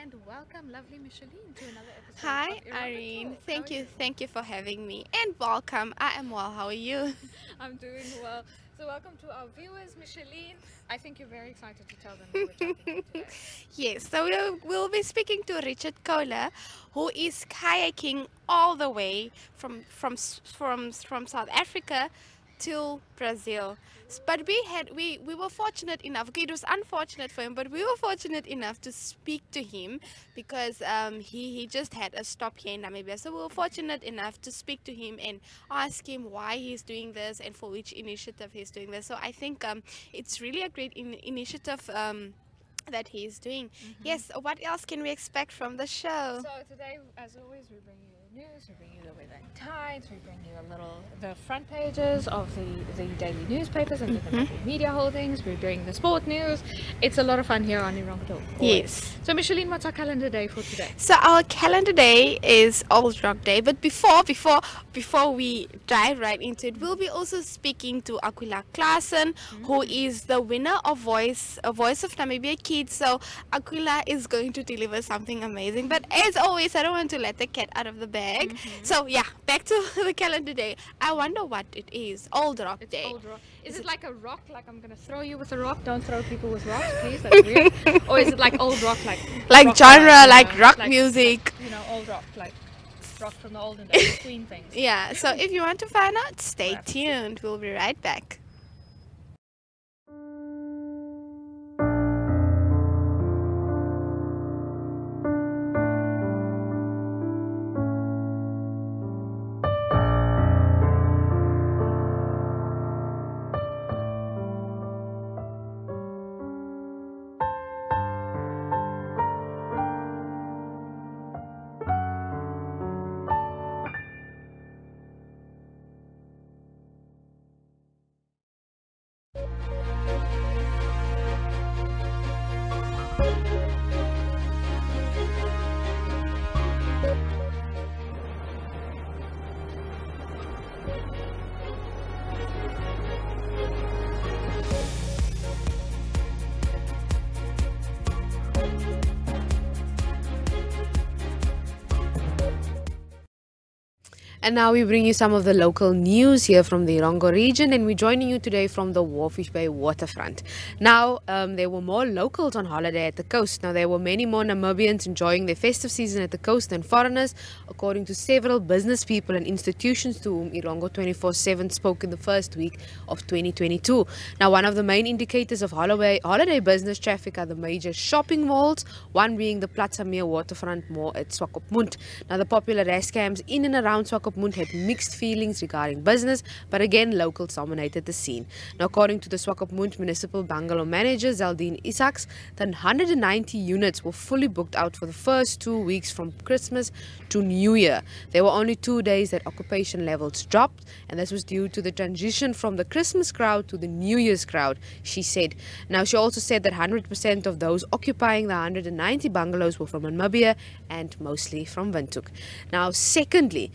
and welcome, lovely Micheline, to another episode Hi, of Erongo Irene. Talk. Thank How are you. Thank you for having me. And welcome. I am well. How are you? I'm doing well. So welcome to our viewers, Micheline. I think you're very excited to tell them who we're chatting to today. Yes, so we'll be speaking to Richard Kohler, who is kayaking all the way from South Africa to Brazil. But we were fortunate enough. Okay, it was unfortunate for him, but we were fortunate enough to speak to him because he just had a stop here in Namibia. So we were fortunate enough to speak to him and ask him why he's doing this and for which initiative he's doing this. So I think it's really a great initiative that he's doing. Yes, what else can we expect from the show? So today, as always, we bring you the news, we bring you the weather and tides, we bring you the front pages of the daily newspapers and different media holdings, we bring the sport news. It's a lot of fun here on Erongo Talk. Yes. So Micheline, what's our calendar day for today? So our calendar day is Old Rock Day, but before we dive right into it, we'll be also speaking to Aquila Claasen, who is the winner of Voice of Namibia Kidz. So Aquila is going to deliver something amazing. But as always, I don't want to let the cat out of the bag. So yeah, back to the calendar day. I wonder what it is. Old Rock Day. Old rock. Is it like a rock? Like I'm gonna throw you with a rock? Don't throw people with rocks, please. That's weird. Or is it like old rock, like rock genre, band, like rock music? You know, old rock, like rock from the olden days, Queen things. Yeah. So if you want to find out, stay tuned. We'll be right back. And now we bring you some of the local news here from the Erongo region, and we're joining you today from the Walfish Bay waterfront. Now, there were more locals on holiday at the coast. Now, there were many more Namibians enjoying their festive season at the coast than foreigners, according to several business people and institutions to whom Erongo 24/7 spoke in the first week of 2022. Now, one of the main indicators of holiday business traffic are the major shopping malls, one being the Plaza Meer waterfront mall at Swakopmund. Now, the popular rashcams in and around Swakopmund had mixed feelings regarding business, but again, locals dominated the scene. Now, according to the Swakopmund Municipal Bungalow Manager, Zaldine Isaacs, then 190 units were fully booked out for the first 2 weeks from Christmas to New Year. There were only 2 days that occupation levels dropped, and this was due to the transition from the Christmas crowd to the New Year's crowd, she said. Now, she also said that 100% of those occupying the 190 bungalows were from Namibia and mostly from Windhoek. Now, secondly,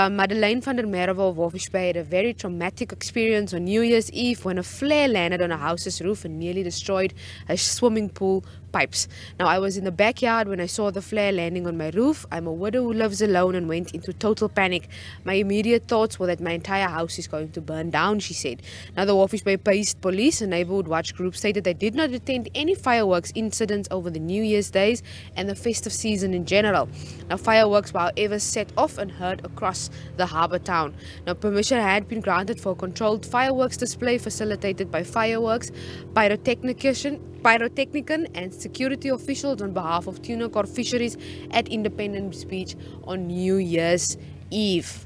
Madeleine van der Merwe of Walfish Bay had a very traumatic experience on New Year's Eve when a flare landed on a house's roof and nearly destroyed a swimming pool pipes. Now, I was in the backyard when I saw the flare landing on my roof. I'm a widow who lives alone and went into total panic. My immediate thoughts were that my entire house is going to burn down, she said. Now, the Walfish Bay-based police and neighborhood watch group stated they did not attend any fireworks incidents over the New Year's days and the festive season in general. Now, fireworks were however set off and heard across the harbour town. Now, permission had been granted for a controlled fireworks display facilitated by fireworks, pyrotechnician and security officials on behalf of tuna core fisheries at Independence Beach on New Year's Eve.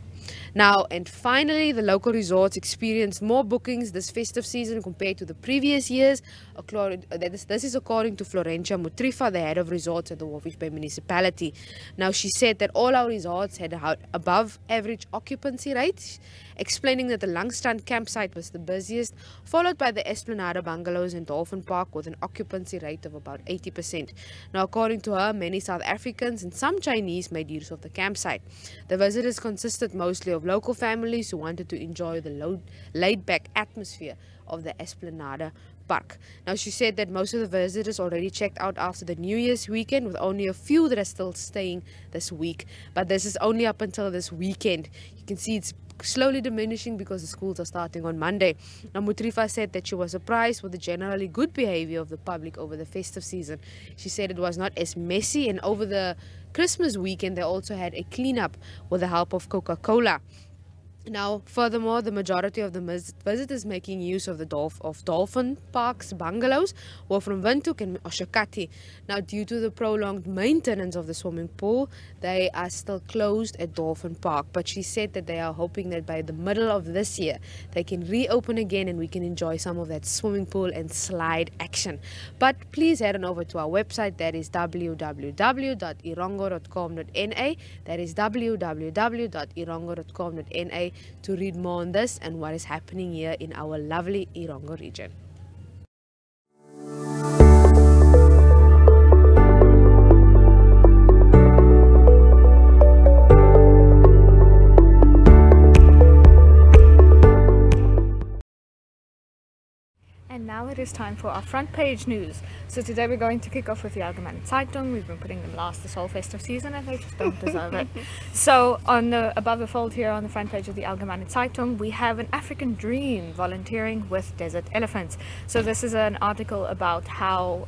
Now, and finally, the local resorts experienced more bookings this festive season compared to the previous years. This is according to Florentia Mutrifa, the head of resorts at the Walfish Bay municipality. Now, she said that all our resorts had above average occupancy rates, explaining that the Langstrand campsite was the busiest, followed by the Esplanade bungalows and Dolphin Park with an occupancy rate of about 80%. Now, according to her, many South Africans and some Chinese made use of the campsite. The visitors consisted mostly of local families who wanted to enjoy the laid-back atmosphere of the Esplanade Park. Now, she said that most of the visitors already checked out after the New Year's weekend, with only a few that are still staying this week. But this is only up until this weekend. You can see it's slowly diminishing because the schools are starting on Monday. Now, Mutrifa said that she was surprised with the generally good behavior of the public over the festive season. She said it was not as messy, and over the Christmas weekend they also had a cleanup with the help of Coca-Cola. Now, furthermore, the majority of the visitors making use of the Dolphin Park's bungalows were from Windhoek and Oshakati. Now, due to the prolonged maintenance of the swimming pool, they are still closed at Dolphin Park. But she said that they are hoping that by the middle of this year, they can reopen again and we can enjoy some of that swimming pool and slide action. But please head on over to our website, that is www.erongo.com.na. That is www.erongo.com.na. to read more on this and what is happening here in our lovely Erongo region. And now it is time for our front page news. So today we're going to kick off with the Allgemeine Zeitung. We've been putting them last this whole festive season and they just don't deserve it. So above the fold here on the front page of the Allgemeine Zeitung, we have an African dream volunteering with desert elephants. So this is an article about how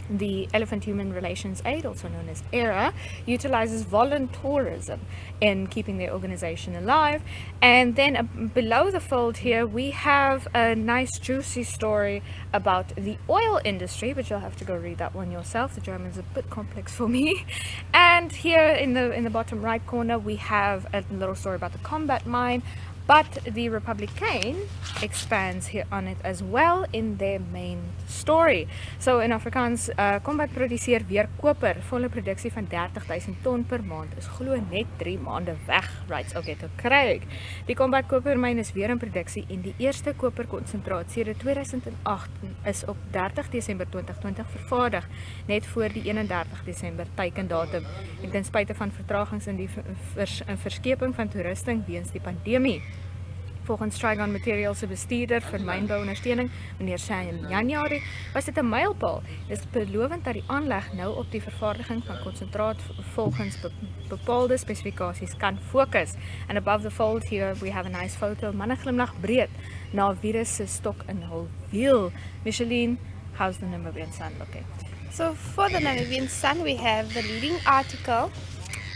the Elephant Human Relations Aid, also known as ERA, utilizes voluntourism in keeping their organization alive. And then below the fold here we have a nice juicy story about the oil industry, but you'll have to go read that one yourself. The German's a bit complex for me. And here in the bottom right corner we have a little story about the combat mine. But the Republikein expands here on it as well in their main story. So in Afrikaans, Combat produseer weer koper. Volle produksie van 30,000 ton per maand is glo net 3 maande weg. Right, okay, to kry ek. Die Combat kopermyn is weer in produksie en die eerste koperkonsentraat sedert 2008 is op 30 Desember 2020 vervaardig, net voor die 31 Desember teikendatum. En ten spyte van vertragings in die verskeping van toerusting weens die pandemie. Volgens Trigon Materials se bestuurder vir mynbouondersteuning, meneer Sam Januarie, was dit 'n mylpaal. Dit is belovend dat die aanleg nou op die vervaardiging van konsentraat volgens bepaalde spesifikasies kan fokus. And above the fold here we have a nice photo. Manne glimlag breed na virus se stok in hul wiel. Micheline, how's the Namibian Sun looking? So for the Namibian Sun we have the leading article,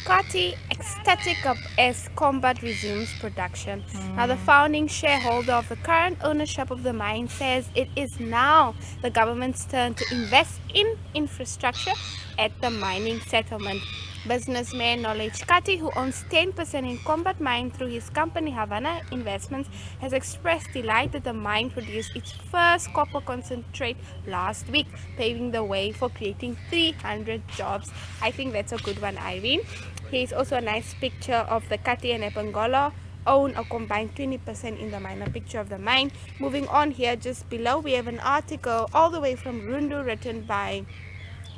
Kati ecstatic as Combat resumes production. Now the founding shareholder of the current ownership of the mine says it is now the government's turn to invest in infrastructure at the mining settlement. Businessman Knowledge Kati, who owns 10% in Combat Mine through his company Havana Investments, has expressed delight that the mine produced its first copper concentrate last week, paving the way for creating 300 jobs. I think that's a good one, Irene. Here's also a nice picture of the Kati and Epangolo own a combined 20% in the mine, a picture of the mine. Moving on here, just below we have an article all the way from Rundu written by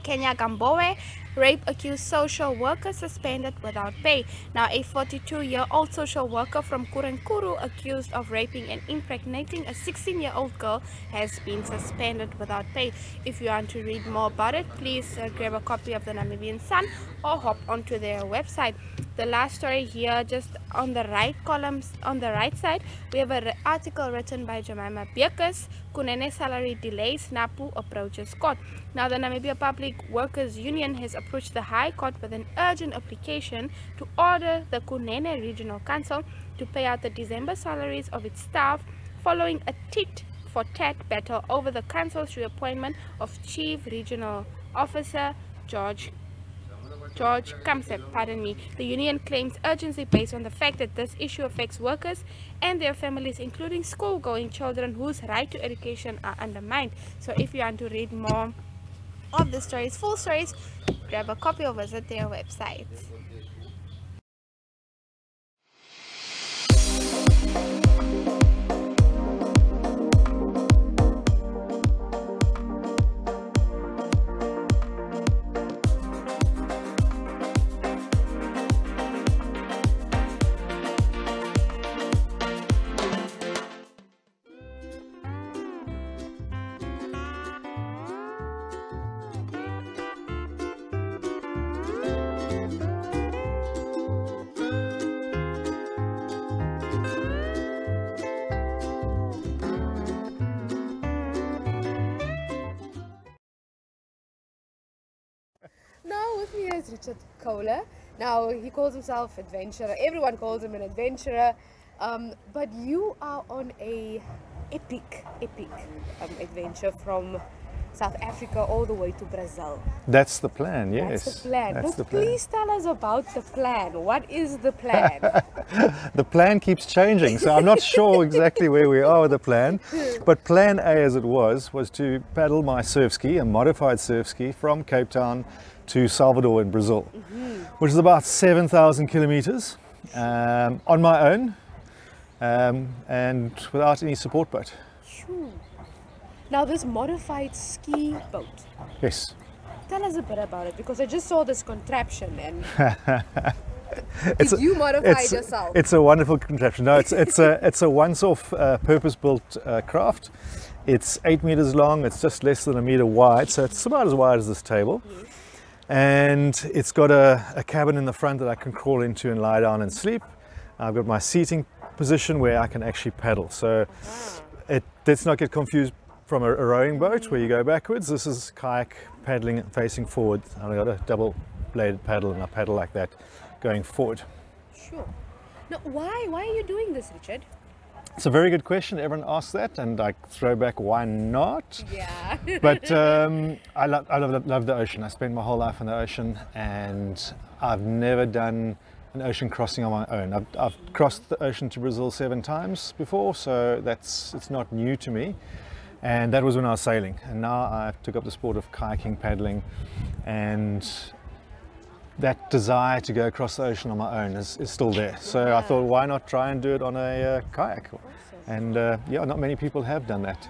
Kenya Gambowe. Rape accused social worker suspended without pay. Now a 42-year-old social worker from Kurenkuru accused of raping and impregnating a 16-year-old girl has been suspended without pay. If you want to read more about it, please grab a copy of the Namibian Sun or hop onto their website. The last story here, just on the right columns, on the right side, we have an article written by Jemima Bekes. Kunene salary delays, NAPU approaches court. Now the Namibia Public Workers Union has approached the High Court with an urgent application to order the Kunene Regional Council to pay out the December salaries of its staff following a tit-for-tat battle over the council's reappointment of Chief Regional Officer George Kamsep, pardon me. The union claims urgency based on the fact that this issue affects workers and their families, including school-going children whose right to education are undermined. So if you want to read more of the stories, full stories, grab a copy or visit their website. Now with me is Richard Kohler. Now he calls himself adventurer. Everyone calls him an adventurer. But you are on a epic adventure from South Africa all the way to Brazil. That's the plan, yes. That's the plan. That's But the plan. please tell us about the plan. What is the plan? The plan keeps changing, so I'm not sure exactly where we are with the plan. But plan A, as it was to paddle my surf ski, a modified surf ski, from Cape Town to Salvador in Brazil, which is about 7,000 kilometers on my own and without any support boat. Phew. Now this modified ski boat, Yes. tell us a bit about it, because I just saw this contraption and It's did you modify it yourself? It's a wonderful contraption. No, it's a once-off purpose-built craft. It's 8 meters long. It's just less than a meter wide, so it's about as wide as this table. Yes. And it's got a cabin in the front that I can crawl into and lie down and sleep. I've got my seating position where I can actually paddle. So let's not get confused from a rowing boat where you go backwards. This is kayak paddling facing forward. I've got a double bladed paddle and I paddle like that going forward. Sure. Now why are you doing this, Richard? It's a very good question. Everyone asks that and I throw back, why not? Yeah. But I love the ocean. I spent my whole life on the ocean and I've never done an ocean crossing on my own. I've crossed the ocean to Brazil 7 times before, so it's not new to me. And that was when I was sailing. And now I took up the sport of kayaking, paddling, and that desire to go across the ocean on my own is still there. So I thought, why not try and do it on a kayak? And yeah, not many people have done that.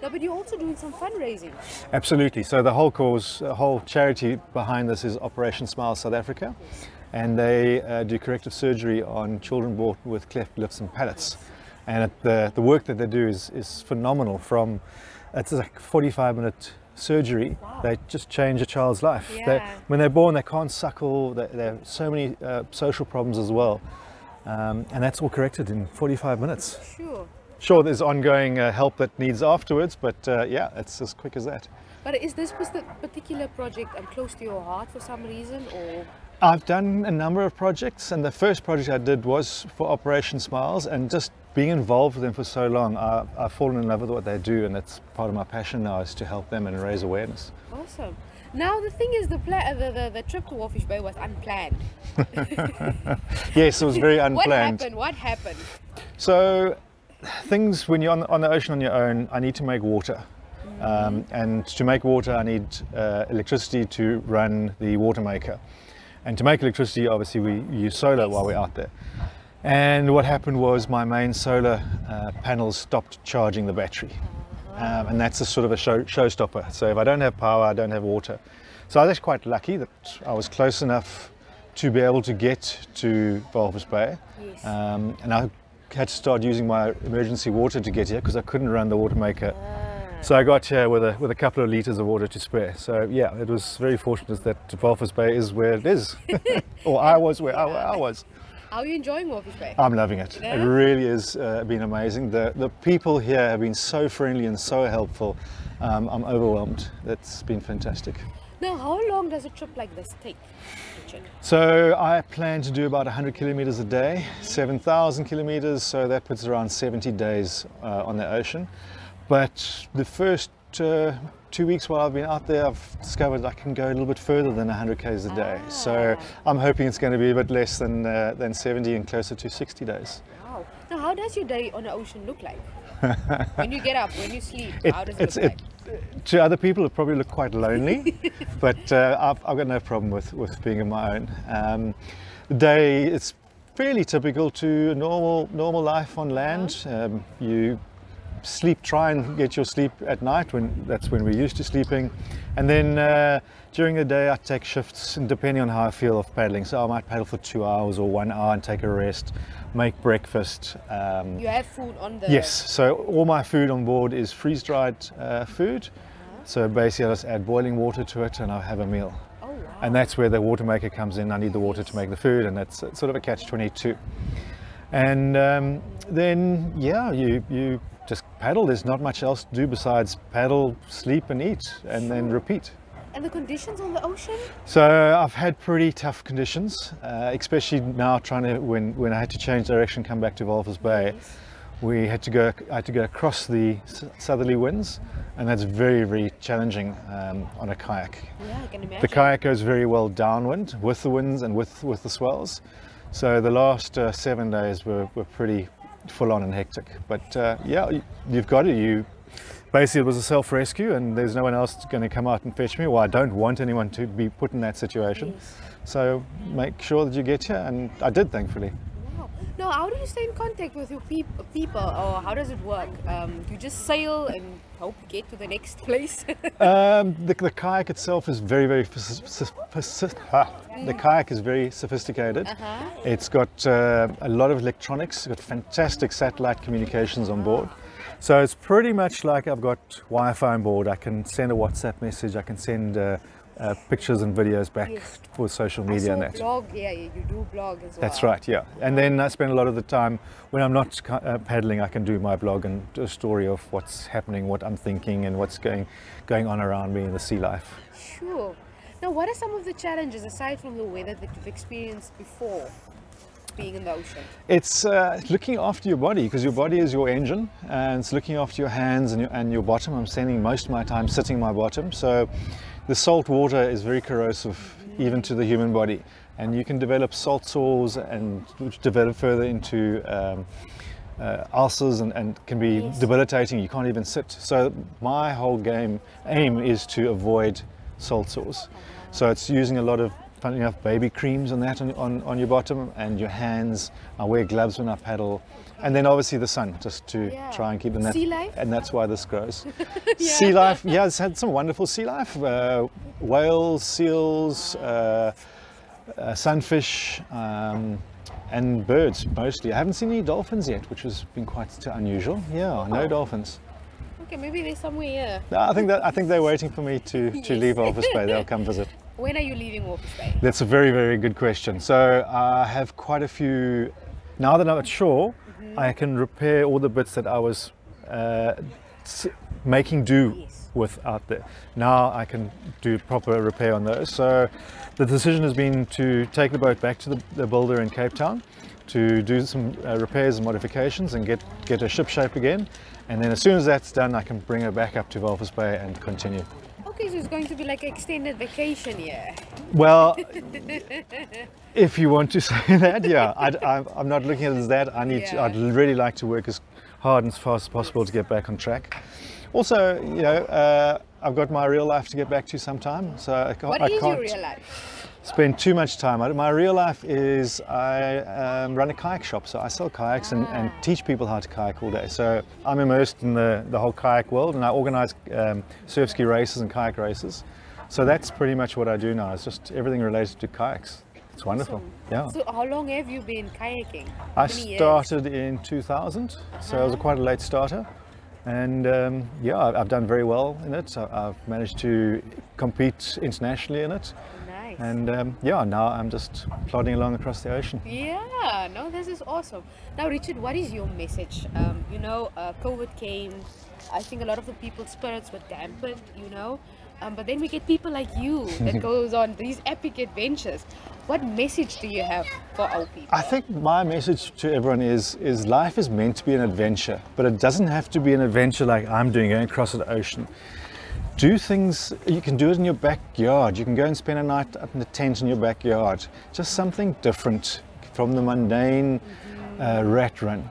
No, but you're also doing some fundraising. Absolutely. So the whole cause, the whole charity behind this is Operation Smile South Africa. And they do corrective surgery on children born with cleft lips and palates. And the work that they do is phenomenal. It's like 45-minute surgery. Wow. They just change a child's life. Yeah. When they're born, they can't suckle. They have so many social problems as well. And that's all corrected in 45 minutes. Sure. Sure, there's ongoing help that needs afterwards, but yeah, it's as quick as that. But is this particular project close to your heart for some reason, or? I've done a number of projects, and the first project I did was for Operation Smiles, and just being involved with them for so long, I've fallen in love with what they do, and that's part of my passion now, is to help them and raise awareness. Awesome. Now the thing is, the trip to Walvish Bay was unplanned. Yes, it was very unplanned. What happened? So things, when you're on the ocean on your own, I need to make water. And to make water I need electricity to run the water maker. And to make electricity, obviously we use solar while we're out there. And what happened was my main solar panels stopped charging the battery. And that's a sort of a showstopper. So if I don't have power, I don't have water. So I was actually quite lucky that I was close enough to be able to get to Walvis Bay. Yes. And I had to start using my emergency water to get here because I couldn't run the water maker. So I got here with a couple of liters of water to spare. So yeah, it was very fortunate that Walvis Bay is where it is. Or I was where I was. How are you enjoying Walvis Bay? I'm loving it. Yeah? It really has been amazing. The people here have been so friendly and so helpful. I'm overwhelmed. That's been fantastic. Now, how long does a trip like this take, Richard? So I plan to do about 100 kilometers a day, 7,000 kilometers. So that puts around 70 days on the ocean. But the first 2 weeks while I've been out there, I've discovered I can go a little bit further than 100 k's a day. So I'm hoping it's going to be a bit less than 70 and closer to 60 days. Wow. Now, how does your day on the ocean look like? When you get up, when you sleep, how does it look like? To other people, it probably look quite lonely, but I've got no problem with being on my own. The day, it's fairly typical to a normal life on land. You try and get your sleep at night, that's when we're used to sleeping, and then during the day I take shifts, and depending on how I feel of paddling, so I might paddle for 2 hours or 1 hour and take a rest, make breakfast. You have food on the... Yes, so all my food on board is freeze-dried food, so basically I just add boiling water to it and I have a meal. Oh, wow. And that's where the water maker comes in. I need the water to make the food, and that's sort of a catch-22. And then yeah, you just paddle. There's not much else to do besides paddle, sleep and eat, and then repeat. And the conditions on the ocean? So I've had pretty tough conditions, especially now when I had to change direction, come back to Walvis Bay. Yes. I had to go across the southerly winds, and that's very, very challenging on a kayak. Yeah, I can imagine. The kayak goes very well downwind with the winds and with the swells. So the last 7 days were pretty full on and hectic. But yeah, you've got it. Basically, it was a self-rescue, and there's no one else going to come out and fetch me. Well, I don't want anyone to be put in that situation. Yes. So make sure that you get here, and I did, thankfully. Wow. Now, how do you stay in contact with your people, or how does it work? You just sail and hope you get to the next place? The kayak itself is very, very the kayak is very sophisticated. It's got a lot of electronics. It's got fantastic satellite communications on board. So it's pretty much like I've got Wi-Fi on board. I can send a WhatsApp message. I can send pictures and videos back for social media and that. Blog, yeah, you do blog as well. That's right, yeah. And then I spend a lot of the time when I'm not paddling. I can do my blog and do a story of what's happening, what I'm thinking, and what's going on around me in the sea life. Sure. Now, what are some of the challenges aside from the weather that you've experienced before being in the ocean? It's looking after your body, because your body is your engine, and it's looking after your hands and your bottom. I'm spending most of my time sitting my bottom, so the salt water is very corrosive even to the human body, and you can develop salt sores and which develop further into ulcers and can be debilitating. You can't even sit. So my whole aim is to avoid salt sores. So it's using a lot of, funny enough, baby creams on that on your bottom and your hands. I wear gloves when I paddle, and then obviously the sun, just to try and keep them. Sea life? And that's why this grows. Sea life, yeah, it's had some wonderful sea life. Whales, seals, sunfish, and birds mostly. I haven't seen any dolphins yet, which has been quite unusual. Yeah, no dolphins. Okay, maybe they're somewhere here. No, I think they're waiting for me to leave Walvis Bay. They'll come visit. When are you leaving Walvis Bay? That's a very, very good question. So I have quite a few. Now that I'm at shore, I can repair all the bits that I was making do with out there. Now I can do proper repair on those. So the decision has been to take the boat back to the builder in Cape Town to do some repairs and modifications and get a ship shape again. And then as soon as that's done, I can bring her back up to Walvis Bay and continue. Okay, so it's going to be like an extended vacation here. Well, if you want to say that, yeah. I'm not looking at it as that. I'd really like to work as hard and as fast as possible to get back on track. Also, you know, I've got my real life to get back to sometime, so I can't. What is your real life? Spend too much time. My real life is I run a kayak shop, so I sell kayaks and teach people how to kayak all day. So I'm immersed in the whole kayak world, and I organize surf ski races and kayak races. So that's pretty much what I do now. It's just everything related to kayaks. It's wonderful. Yeah. So how long have you been kayaking? I started in 2000, so I was quite a late starter. And yeah, I've done very well in it. I've managed to compete internationally in it. Nice. And yeah, now I'm just plodding along across the ocean. Yeah, no, this is awesome. Now, Richard, what is your message? You know, COVID came. I think a lot of the people's spirits were dampened, you know. But then we get people like you that goes on these epic adventures. What message do you have for our people? I think my message to everyone is life is meant to be an adventure, but it doesn't have to be an adventure like I'm doing, going across the ocean. Do things, you can do it in your backyard. You can go and spend a night up in the tent in your backyard. Just something different from the mundane rat run.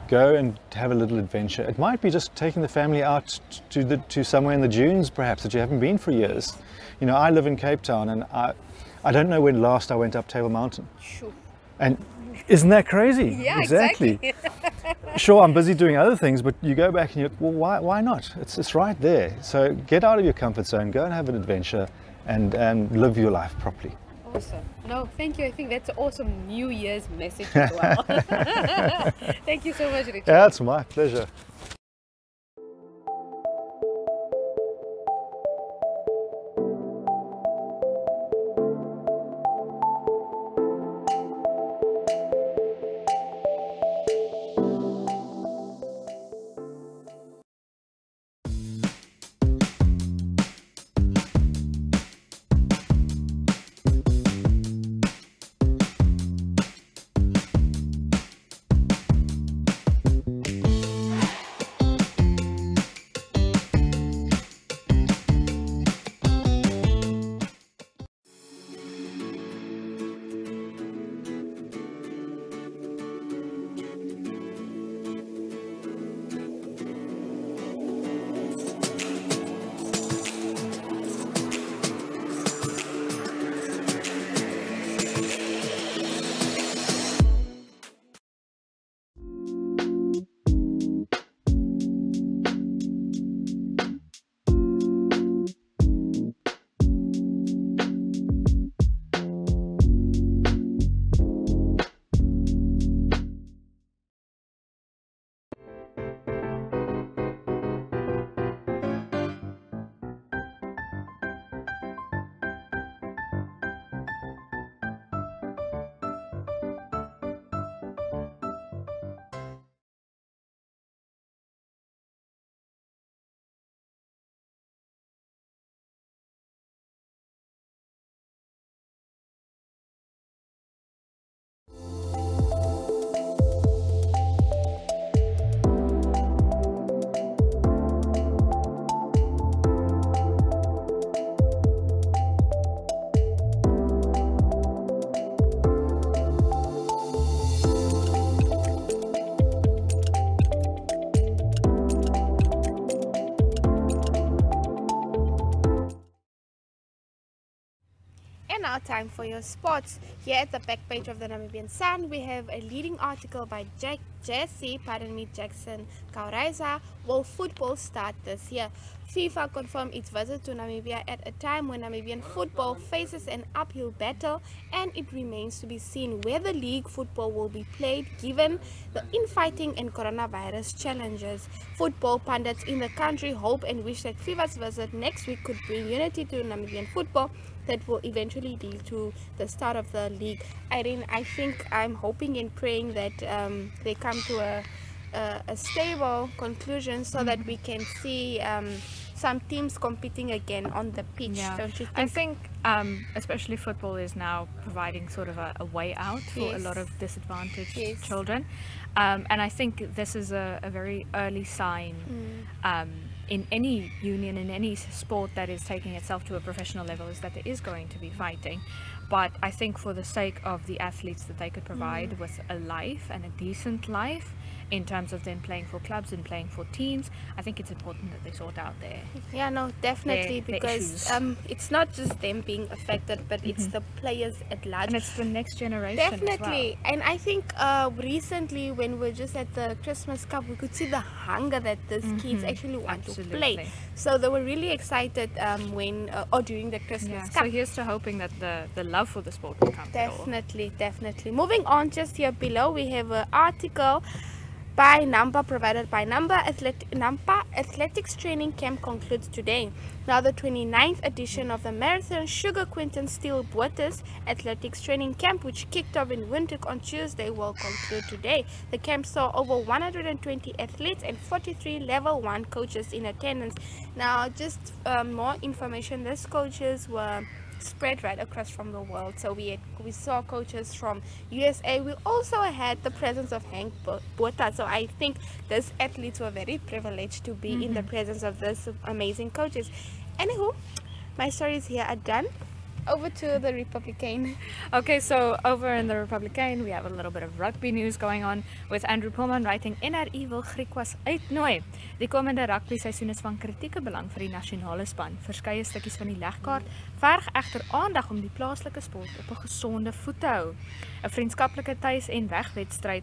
Go and have a little adventure. It might be just taking the family out to somewhere in the dunes, perhaps, that you haven't been for years. You know, I live in Cape Town, and I don't know when last I went up Table Mountain. Sure. And isn't that crazy? Yeah, exactly. Sure, I'm busy doing other things, but you go back and you, well, why not? It's right there. So get out of your comfort zone, go and have an adventure, and live your life properly. Awesome. No, thank you. I think that's an awesome New Year's message as well. Thank you so much, Richard. Yeah, it's my pleasure. now time for your sports. Here at the back page of the Namibian Sun, we have a leading article by Jackson Kauraiza. Will football start this year? FIFA confirmed its visit to Namibia at a time when Namibian football faces an uphill battle, and it remains to be seen where the league football will be played given the infighting and coronavirus challenges. Football pundits in the country hope and wish that FIFA's visit next week could bring unity to Namibian football that will eventually lead to the start of the league. Irene, I think I'm hoping and praying that they come to a stable conclusion so that we can see some teams competing again on the pitch. Yeah. Don't you think? I think especially football is now providing sort of a way out for a lot of disadvantaged children, and I think this is a very early sign in any union, in any sport that is taking itself to a professional level, is that there is going to be fighting. But I think for the sake of the athletes, that they could provide with a life and a decent life in terms of them playing for clubs and playing for teams, I think it's important that they sort out Yeah, no, definitely, their because it's not just them being affected, but it's the players at large. and it's the next generation Definitely. as well. And I think recently when we were just at the Christmas Cup, we could see the hunger that these kids actually want to play. Absolutely. So they were really excited when or during the Christmas Cup. So here's to hoping that the love for the sport will come. Definitely. Moving on, just here below we have an article by Nampa, provided by Nampa. Nampa Athletics Training Camp concludes today. Now the 29th edition of the Marathon Sugar Quinton Steel Bottas Athletics Training Camp, which kicked off in Windhoek on Tuesday, will conclude today. The camp saw over 120 athletes and 43 level 1 coaches in attendance. Now just more information, these coaches were spread right across from the world. So we saw coaches from USA. We also had the presence of Hank Botha. So I think these athletes were very privileged to be in the presence of these amazing coaches. Anywho, my stories here are done. Over to the Republican. Okay, so over in the Republican, we have a little bit of rugby news going on with Andrew Pullman writing, NRI wil Griekwas uitnooi. Die komende rugby seisoen is van kritieke belang vir die nasionale span. Verskeie stukkies van die legkaart verg egter aandag om die plaaslike sport op 'n gesonde voet te hou. 'n Vriendskaplike tuis- en wegwedstryd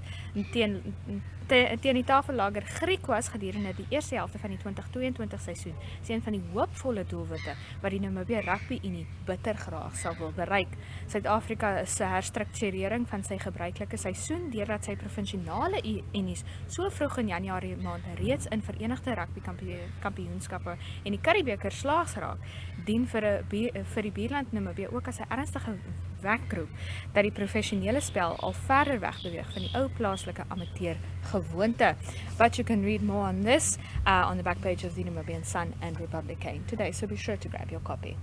teen die tafellager Griekwas gedurende die eerste helfte van die 2022 seisoen is een van die hoopvolle doelwitte wat die Namibia Rugby Unie bitter graag sal wil bereik. Suid-Afrika se herstrukturering van sy gebruikelike seisoen deurdat sy provinsiale unies so vroeg in Januarie maand reeds in Verenigde Rugby Kampioenskappe en die Karibebeker slaags raak, dien vir die buurland Namibia ook as 'n ernstige wekroep dat die professionele spel al verder wegbeweeg van die ou plaaslike amateur gewoonte. But you can read more on this on the back page of the Namibian Sun and Republican today, so be sure to grab your copy.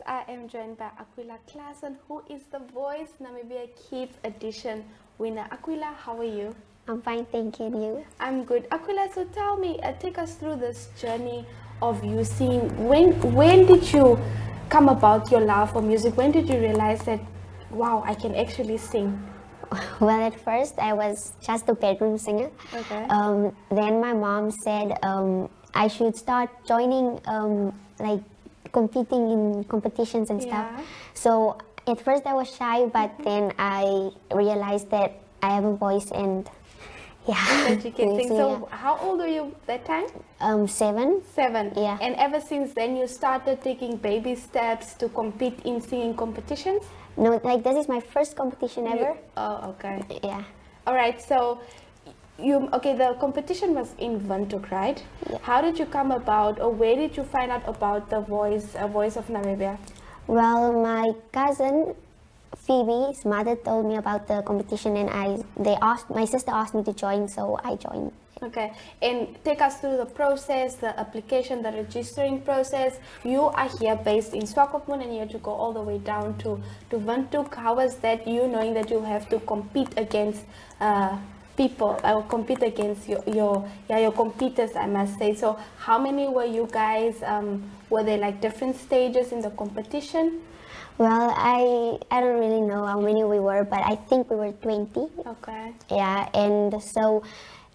I am joined by Aquila Claasen, who is the Voice Namibia Kidz edition winner. Aquila, how are you? I'm fine, thank you. And you? I'm good. Aquila, so tell me, take us through this journey of you singing. When did you come about your love for music? When did you realize that, wow, I can actually sing? Well, at first I was just a bedroom singer. Okay. Then my mom said I should start joining like competing in competitions and stuff. So at first I was shy, but then I realized that I have a voice and that you can sing. So how old were you that time? 7. 7. Yeah. And ever since then you started taking baby steps to compete in singing competitions? No, like this is my first competition ever. Oh, okay. Yeah. All right. So the competition was in Windhoek, right? Yeah. How did you come about, or where did you find out about the Voice of Namibia? Well, my cousin Phoebe's mother told me about the competition, and my sister asked me to join, so I joined. Okay, and take us through the process, the application, the registering process. You are here based in Swakopmund and you have to go all the way down to Windhoek. How was that, you knowing that you have to compete against people, compete against your competitors, I must say. So how many were you guys? Were there like different stages in the competition? Well, I don't really know how many we were, but I think we were 20. Okay. Yeah, and so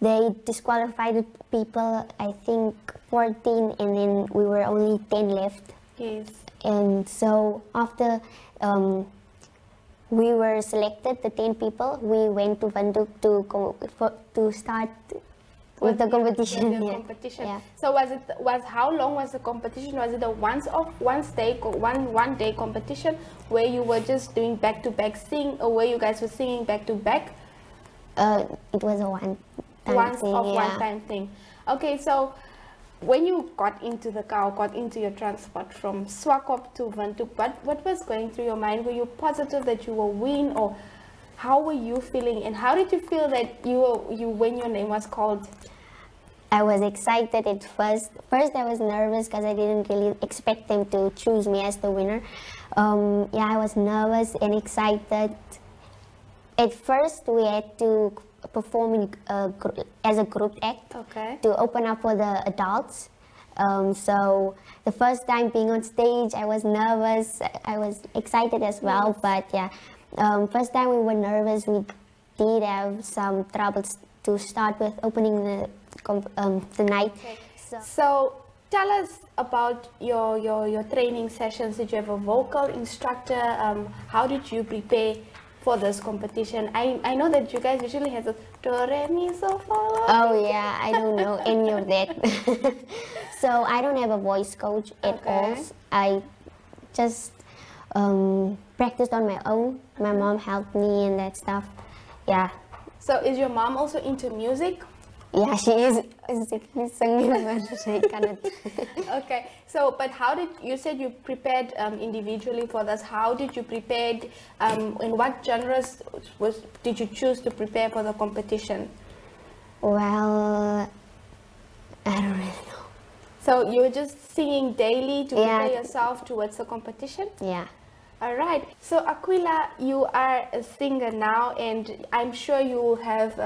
they disqualified people, I think 14, and then we were only 10 left. Yes. And so after we were selected, the 10 people, we went to Windhoek to start with the competition. The competition. Yeah. So how long was the competition? Was it a one day competition where you were just doing back-to-back sing, or where you guys were singing back-to-back? It was a one-time thing. Okay, so when you got into the car, got into your transport from Swakop to Windhoek, what was going through your mind? Were you positive that you will win, or how were you feeling? And how did you feel that when your name was called? I was excited at first. First, I was nervous because I didn't really expect them to choose me as the winner. Yeah, I was nervous and excited. At first, we had to perform as a group act, okay, to open up for the adults. So the first time being on stage, I was nervous. I was excited as well, but yeah, first time we were nervous. We did have some troubles to start with opening the night. Okay. So tell us about your training sessions. Did you have a vocal instructor? How did you prepare for this competition? I know that you guys usually have a do, re, mi, so, fa, la. Oh yeah, I don't know any of that. So I don't have a voice coach at all. I just practiced on my own. My mom helped me and that stuff. Yeah. So is your mom also into music? Yeah, she is singing, but I cannot. Okay, so but how did you said you prepared individually for this? How did you prepare? In what genres did you choose to prepare for the competition? Well, I don't really know. So you were just singing daily to prepare yourself towards the competition? Yeah. All right. So Aquila, you are a singer now, and I'm sure you have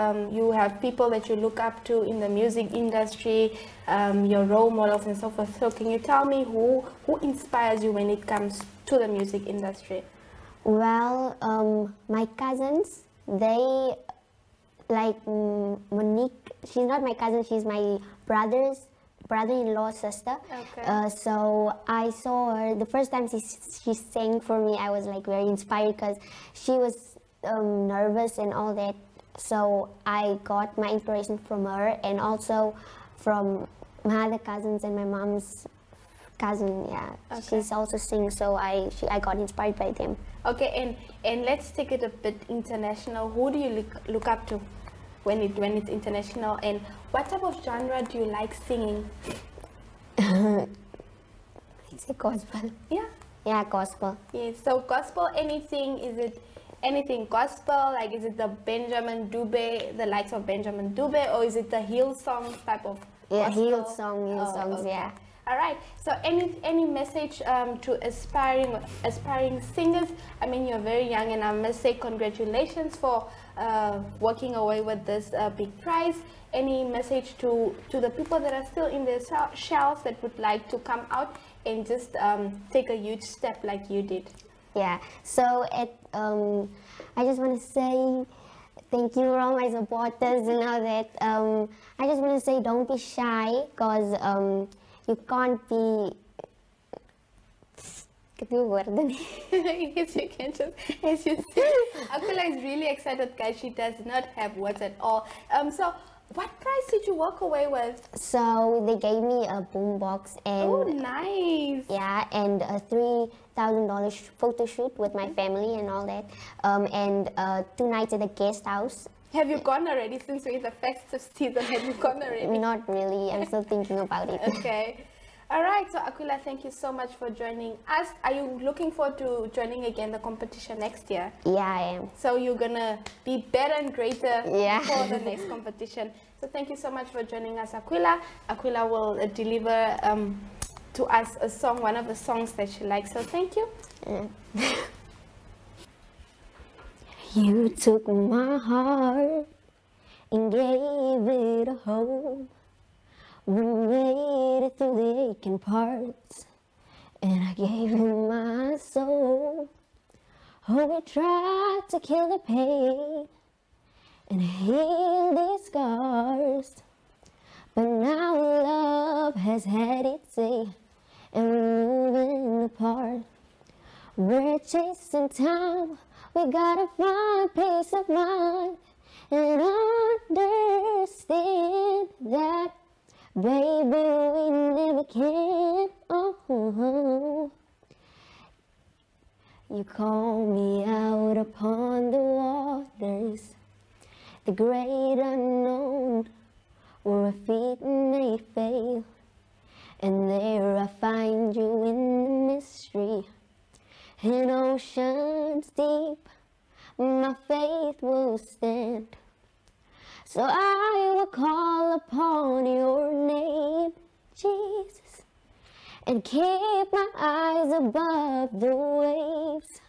people that you look up to in the music industry, your role models and so forth. So can you tell me who inspires you when it comes to the music industry? Well, my cousins, they like Monique. She's not my cousin. She's my brother-in-law's sister. Okay. So I saw her the first time she sang for me. I was like very inspired because she was nervous and all that. So I got my inspiration from her, and also from my other cousins and my mom's cousin. Yeah, she's also sings. So I got inspired by them. Okay, and let's take it a bit international. Who do you look up to when it's international, and what type of genre do you like singing? Is it gospel? Yeah. Yeah, gospel. Yes. So gospel, anything? Is it anything gospel? Like, is it the Benjamin Dube, the likes of Benjamin Dube, or is it the Hillsong type of? Yeah, gospel? Hillsongs. Okay. Yeah. All right. So any message to aspiring singers? I mean, you're very young, and I must say congratulations for walking away with this big prize. Any message to the people that are still in their shells that would like to come out and just take a huge step like you did? Yeah. So I just want to say thank you for all my supporters and all that. I just want to say don't be shy, because you can't be. Yes, you can just, as you see. Aquila is really excited, guys. She does not have words at all. So what prize did you walk away with? So they gave me a boombox and. Oh, nice. Yeah, and a $3,000 photo shoot with my family and all that, and 2 nights at the guest house. Have you gone already since we're in the festive season? Have you gone already? Not really. I'm still thinking about it. Okay. All right, so Aquila, thank you so much for joining us. Are you looking forward to joining again the competition next year? Yeah, I am. So you're gonna be better and greater Yeah. for the next competition. So thank you so much for joining us, Aquila. Aquila will deliver to us a song, one of the songs that she likes. So thank you. You took my heart and gave it a home. We made it through the aching parts, and I gave you my soul. Oh, we tried to kill the pain and heal these scars, but now love has had its say, and we're moving apart. We're chasing time, we gotta find peace of mind and understand that, baby, we never can. Oh, you call me out upon the waters, the great unknown, where our feet may fail, and there I find you in the mystery. In oceans deep, my faith will stand. So I will call upon your name, Jesus, and keep my eyes above the waves.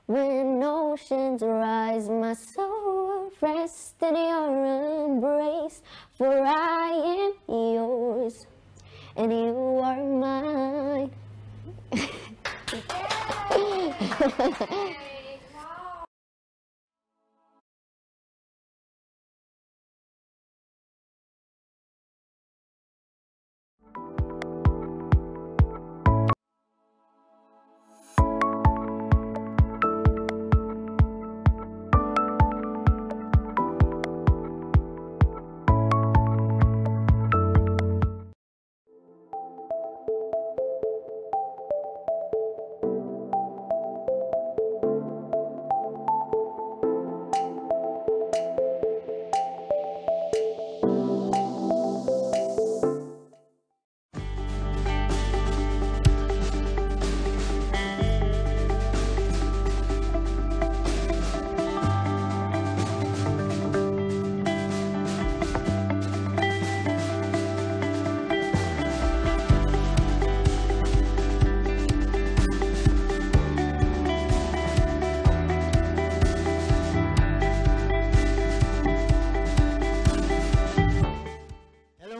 When oceans rise, my soul rests in your embrace. For I am yours, and you are mine.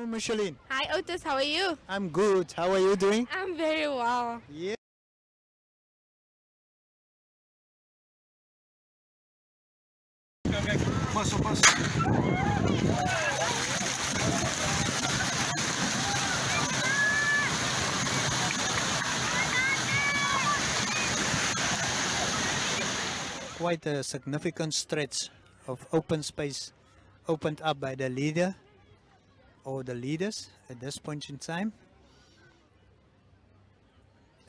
Micheline. Hi Otis, how are you? I'm good. How are you doing? I'm very well. Yeah. Quite a significant stretch of open space opened up by the leader or the leaders at this point in time.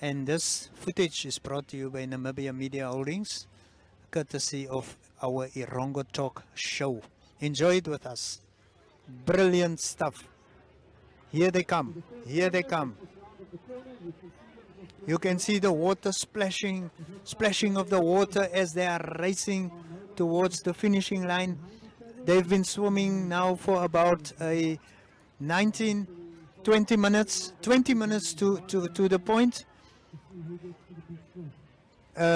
And this footage is brought to you by Namibia Media Holdings, courtesy of our Erongo Talk show. Enjoy it with us. Brilliant stuff. Here they come. Here they come. You can see the water splashing of the water as they are racing towards the finishing line. They've been swimming now for about 20 minutes to the point.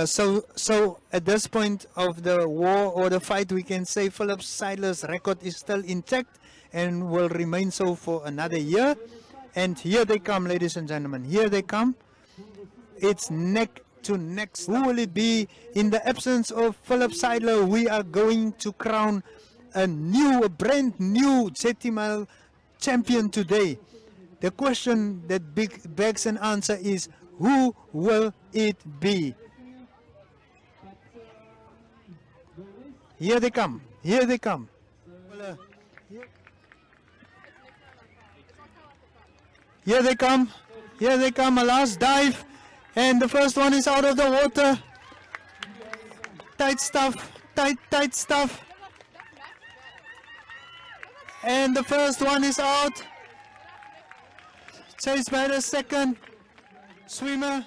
So at this point of the war or the fight, we can say Philip Seidler's record is still intact and will remain so for another year. And here they come, ladies and gentlemen. Here they come. It's neck to neck. Who will it be? In the absence of Philip Seidler, we are going to crown a brand new Jetty Mile champion today. The question that begs an answer is, who will it be? Here they come. Here they come. Here they come. Here they come. A last dive. And the first one is out of the water. Tight stuff. Tight stuff. And the first one is out. chased by the second swimmer.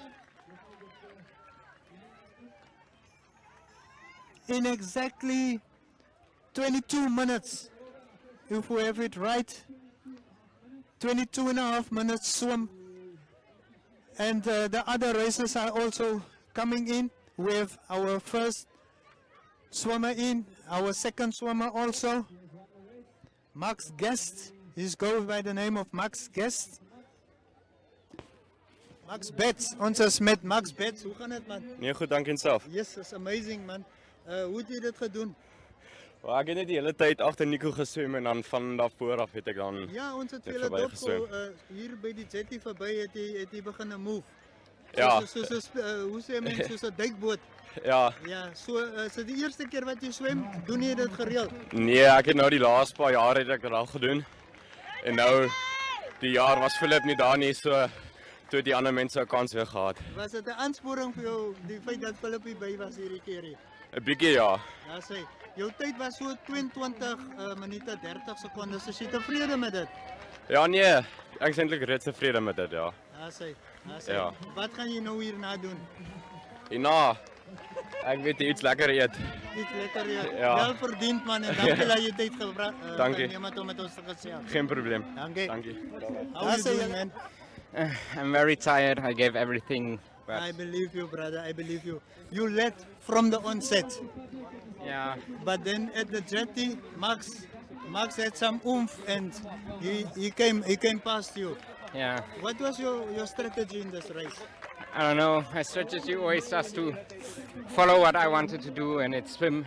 In exactly 22 minutes, if we have it right, 22.5 minutes swim. And the other races are also coming in. We have our first swimmer in, our second swimmer also. Max Guest, he goes by the name of Max Guest. Max Betts, ons is met Max Betts. Hoe gaan het, man? Nee, goed, dank en self. Yes, it's amazing, man. Hoe het jy dit gedoen? Well, ek het net die hele tyd agter Nico geswem en dan van daarvoor af het ek dan Ja, ons het net vele verby dopgehou. Hier by die jetty verby het jy begin move. Ja. Hoe sê mense, soos 'n duikboot. Ja. Ja, so is dit die eerste keer wat jy swem? Doen jy dit gereeld? Nee, ek het nou die laaste paar jaar het ek dit al gedoen. En nou die jaar was Philip nie daar nie, so toe het die ander mense 'n kans weer gehad. Was dit 'n aansporing vir jou die feit dat Philip hier by was hierdie keer hier? 'n Bietjie ja. Ja, sê. Jou tyd was so 22 minute 30 sekondes. Is jy tevrede met dit? Ja nee, ek is eintlik reeds tevrede met dit, ja. Ja, sê. Ja, sê. Ja. Wat gaan jy nou hierna doen? Hierna ek weet iets lekker eet. Iets lekker eet. Ja. Wel verdiend, man, en dankie dat jy tyd Dankie. geneem het om met ons te gesels. Geen probleem. Dankie. Dankie. How are you doing, man? I'm very tired. I gave everything, but I believe you, brother. I believe you. You led from the onset, yeah, but then at the jetty, Max had some oomph, and he came past you. yeah. What was your strategy in this race? I don't know. My strategy always just to follow what I wanted to do, and it's swim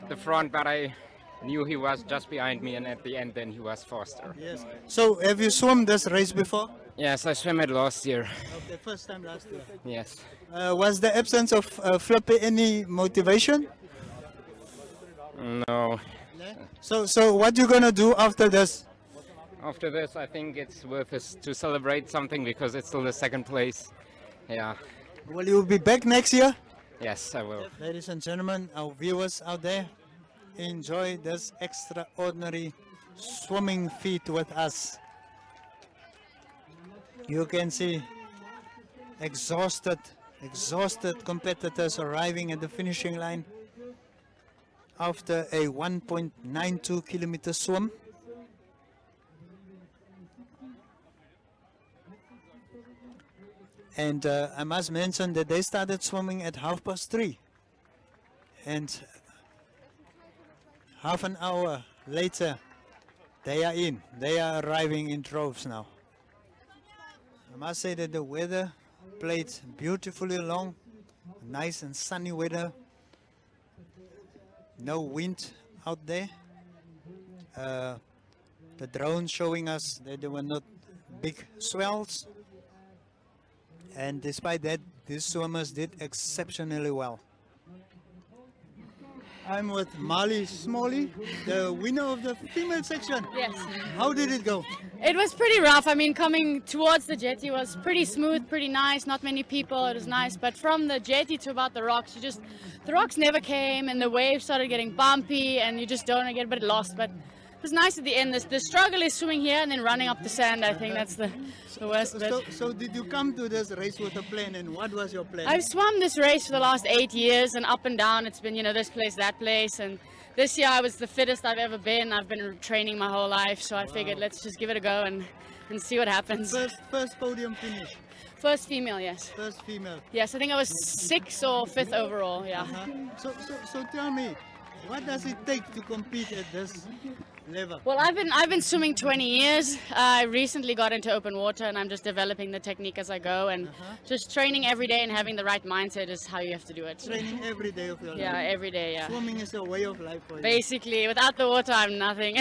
the front, but I knew he was just behind me, and at the end, then he was faster. Yes. So have you swum this race before? Yes, I swam it last year. Okay, first time last year. Yes. Was the absence of Flippy any motivation? No. So what you gonna do after this? After this, I think it's worth it to celebrate something because it's still the second place. Yeah. Will you be back next year? Yes, I will. Ladies and gentlemen, our viewers out there, enjoy this extraordinary swimming feat with us. You can see exhausted competitors arriving at the finishing line after a 1.92 kilometer swim. And I must mention that they started swimming at 3:30, and half an hour later they are arriving in droves now. I must say that the weather played beautifully along, nice and sunny weather, no wind out there. The drone showing us that there were not big swells, and despite that, these swimmers did exceptionally well. I'm with Mali Smalley, the winner of the female section. Yes. How did it go? It was pretty rough. I mean, coming towards the jetty was pretty smooth, pretty nice, not many people, it was nice. But from the jetty to about the rocks, the rocks never came and the waves started getting bumpy and you just don't get a bit lost. But it was nice at the end. The struggle is swimming here and then running up the sand. I think that's the worst bit. So did you come to this race with a plan, and what was your plan? I've swum this race for the last 8 years and up and down. It's been, this place, that place. And this year I was the fittest I've ever been. I've been training my whole life. So I figured let's just give it a go and see what happens. First podium finish. First female, yes. First female. Yes, I think I was 6th or 5th overall, yeah. So tell me, what does it take to compete at this level? Well, I've been swimming 20 years. I recently got into open water and I'm just developing the technique as I go, and just training every day and having the right mindset is how you have to do it. Training every day of your life. Yeah, every day, yeah. Swimming is a way of life for you. Basically, without the water, I'm nothing.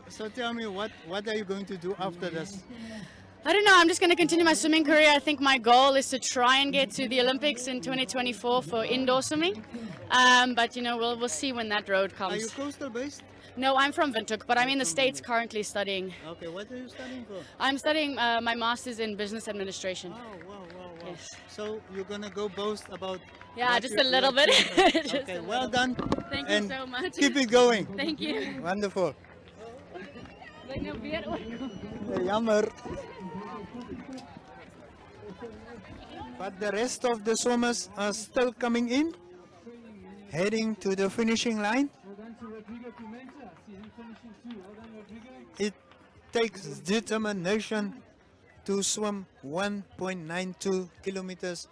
So tell me, what are you going to do after this? I don't know, I'm just going to continue my swimming career. I think my goal is to try and get to the Olympics in 2024 for indoor swimming. But we'll see when that road comes. Are you coastal based? No, I'm from Windhoek, but I'm in the States currently studying. Okay, what are you studying for? I'm studying my master's in business administration. Oh, wow. Yes. So you're going to go boast about... Yeah, just a little bit. Okay, well done. Thank you so much. Keep it going. Thank you. Wonderful. Jammer. But the rest of the swimmers are still coming in, heading to the finishing line. It takes determination to swim 1.92 kilometers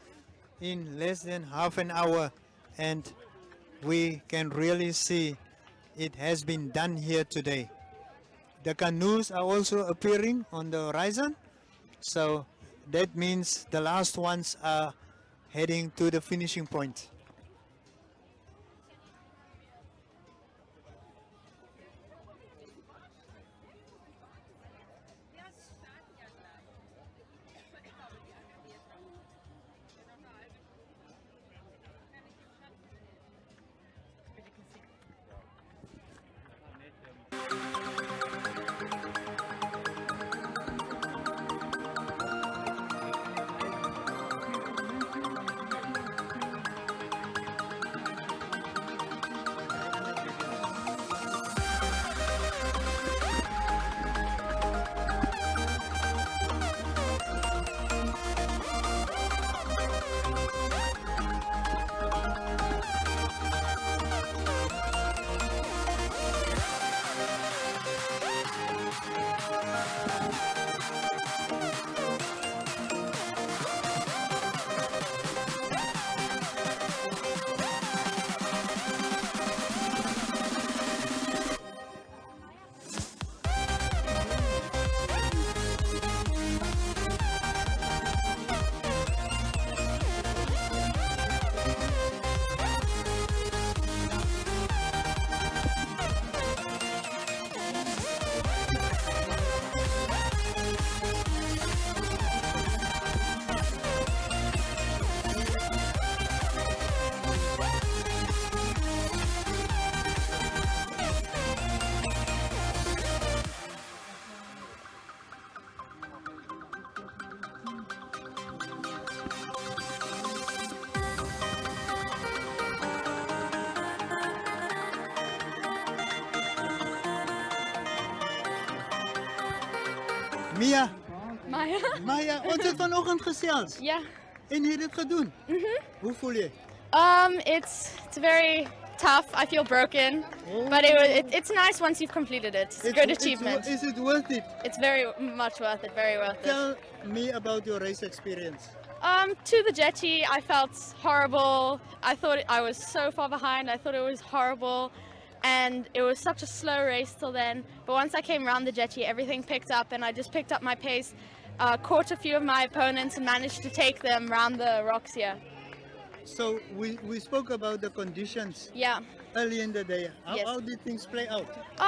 in less than half an hour, and we can really see it has been done here today. The canoes are also appearing on the horizon, so that means the last ones are heading to the finishing point. Mia, Maya, ons het vanoggend gesels. Yeah. En jy het dit gedoen. Hoe voel jy? It's very tough. I feel broken, but it's nice once you've completed it. It's a good achievement. Is it worth it? It's very much worth it. Very worth it. Tell me about your race experience. To the jetty, I felt horrible. I thought I was so far behind. I thought it was horrible. And it was such a slow race till then. But once I came around the jetty, everything picked up, and I just picked up my pace, caught a few of my opponents, and managed to take them around the rocks here. So we spoke about the conditions. Yeah. Early in the day. Yes. How did things play out?